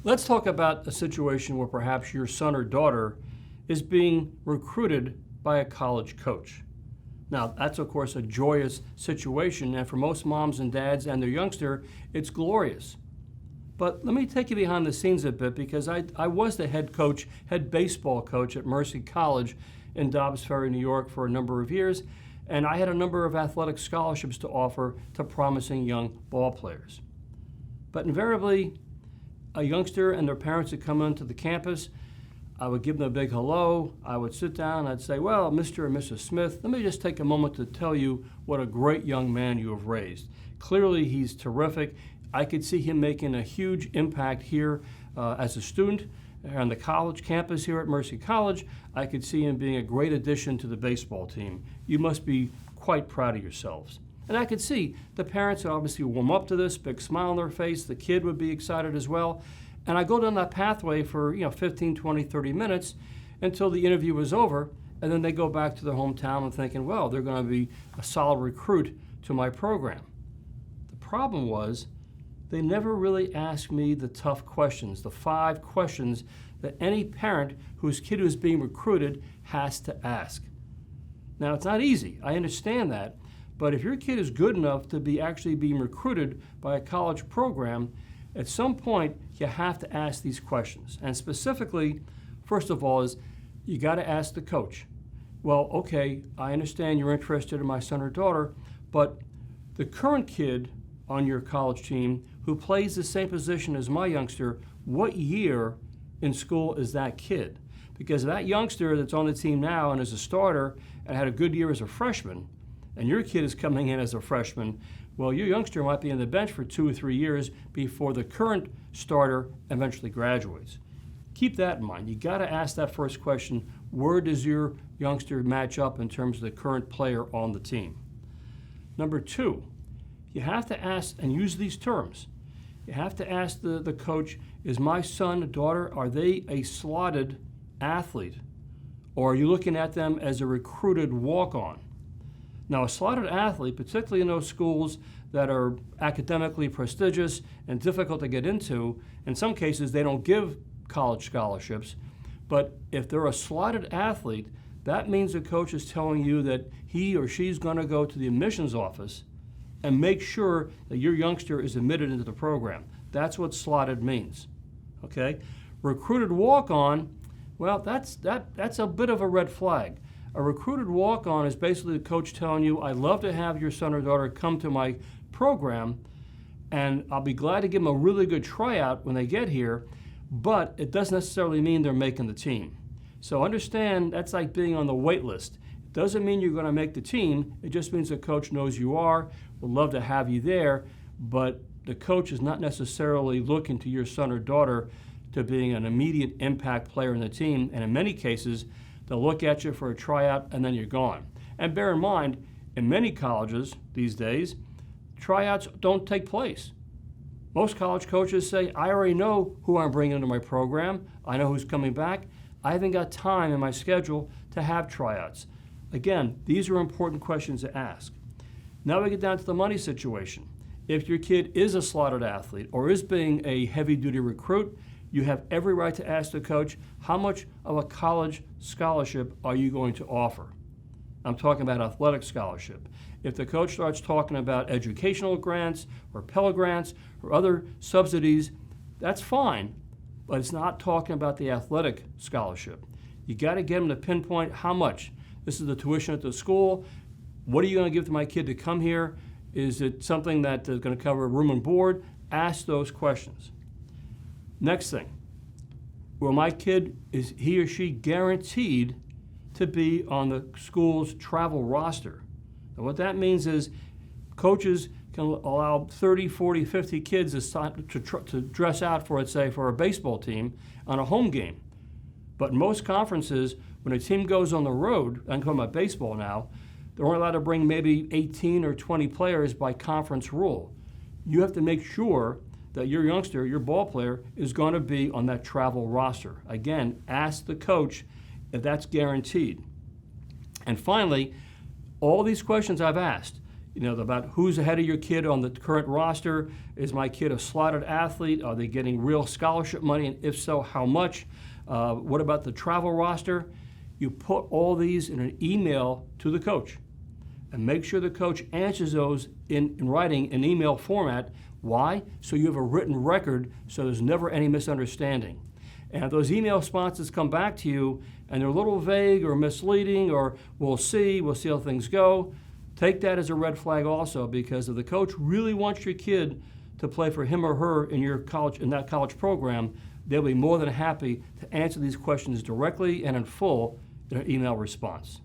Let's talk about a situation where perhaps your son or daughter is being recruited by a college coach. Now, that's of course a joyous situation, and for most moms and dads and their youngster, it's glorious. But let me take you behind the scenes a bit, because I was the head baseball coach at Mercy College in Dobbs Ferry, New York for a number of years, and I had a number of athletic scholarships to offer to promising young ball players. But invariably, a youngster and their parents would come onto the campus. I would give them a big hello. I would sit down and I'd say, well, Mr. and Mrs. Smith, let me just take a moment to tell you what a great young man you have raised. Clearly, he's terrific. I could see him making a huge impact here as a student on the college campus here at Mercy College. I could see him being a great addition to the baseball team. You must be quite proud of yourselves. And I could see the parents would obviously warm up to this, big smile on their face. The kid would be excited as well. And I go down that pathway for 15, 20, 30 minutes until the interview was over. And then they go back to their hometown and thinking, well, they're going to be a solid recruit to my program. The problem was they never really asked me the tough questions, the 5 questions that any parent whose kid is being recruited has to ask. Now, it's not easy. I understand that. But if your kid is good enough to be actually being recruited by a college program, at some point you have to ask these questions. And specifically, first of all, is you got to ask the coach. Well, okay, I understand you're interested in my son or daughter, but the current kid on your college team who plays the same position as my youngster, what year in school is that kid? Because that youngster that's on the team now and is a starter and had a good year as a freshman, and your kid is coming in as a freshman, well, your youngster might be on the bench for 2 or 3 years before the current starter eventually graduates. Keep that in mind. You got to ask that first question, where does your youngster match up in terms of the current player on the team? Number 2, you have to ask and use these terms. You have to ask the coach, is my son or daughter, are they a slotted athlete? Or are you looking at them as a recruited walk-on? Now, a slotted athlete, particularly in those schools that are academically prestigious and difficult to get into, in some cases they don't give college scholarships, but if they're a slotted athlete, that means the coach is telling you that he or she's going to go to the admissions office and make sure that your youngster is admitted into the program. That's what slotted means, okay? Recruited walk-on, well, that's a bit of a red flag. A recruited walk-on is basically the coach telling you, I'd love to have your son or daughter come to my program, and I'll be glad to give them a really good tryout when they get here, but it doesn't necessarily mean they're making the team. So understand, that's like being on the wait list. It doesn't mean you're going to make the team. It just means the coach knows you are, would love to have you there, but the coach is not necessarily looking to your son or daughter to being an immediate impact player in the team, and in many cases, they'll look at you for a tryout and then you're gone. And bear in mind, in many colleges these days, tryouts don't take place. Most college coaches say, I already know who I'm bringing into my program. I know who's coming back. I haven't got time in my schedule to have tryouts. Again, these are important questions to ask. Now we get down to the money situation. If your kid is a slotted athlete or is being a heavy-duty recruit, you have every right to ask the coach, how much of a college scholarship are you going to offer? I'm talking about athletic scholarship. If the coach starts talking about educational grants or Pell Grants or other subsidies, that's fine, but it's not talking about the athletic scholarship. You got to get them to pinpoint how much. This is the tuition at the school. What are you going to give to my kid to come here? Is it something that is going to cover room and board? Ask those questions. Next thing, will my kid, is he or she guaranteed to be on the school's travel roster? And what that means is coaches can allow 30, 40, 50 kids to dress out for, let's say, for a baseball team on a home game. But in most conferences, when a team goes on the road, I'm talking about baseball now, they're only allowed to bring maybe 18 or 20 players by conference rule. You have to make sure that your youngster, your ball player, is going to be on that travel roster. Again, ask the coach if that's guaranteed. And finally, all these questions I've asked, about who's ahead of your kid on the current roster. Is my kid a slotted athlete? Are they getting real scholarship money? And if so, how much? What about the travel roster? You put all these in an email to the coach and make sure the coach answers those in writing in email format. Why? So you have a written record so there's never any misunderstanding. And if those email responses come back to you and they're a little vague or misleading or we'll see how things go, take that as a red flag also, because if the coach really wants your kid to play for him or her in that college program, they'll be more than happy to answer these questions directly and in full in an email response.